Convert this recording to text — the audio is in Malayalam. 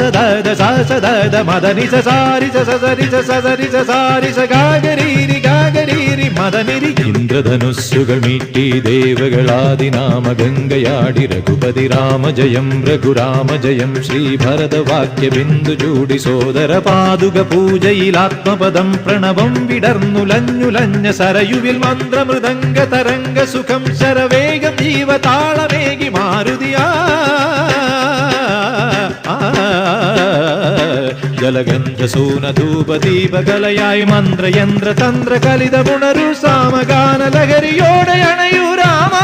സദദ സദദ മദനി സസാരി സസരി സസരി സസാരി സഗാഗരീരി ഗാഗരീരി മദനിരി. ഇന്ദ്രധനുസ്സുകൾ മീട്ടി ദേവകളാദിനാമ ഗംഗയാടി രഘുപതി രാമജയം രഘുരാമജയം. ശ്രീഭരതവാക്യ ബിന്ദു ചൂടി സോദര പാതുക പൂജയിൽ ആത്മപദം പ്രണവം വിടർന്നുലഞ്ഞുലഞ്ഞ സരയുവിൽ മന്ത്രമൃദംഗ തരംഗ സുഖം ശരവേഗം ജീവതാളമേകി മാരുതിയാ. ജലഗന്ധസൂനധൂപദീപകലയായി മന്ത്രയന്ത്ര തന്ത്ര കലിത പുണരു സാമഗാന ലഹരിയോടെ അണയൂ രാമ.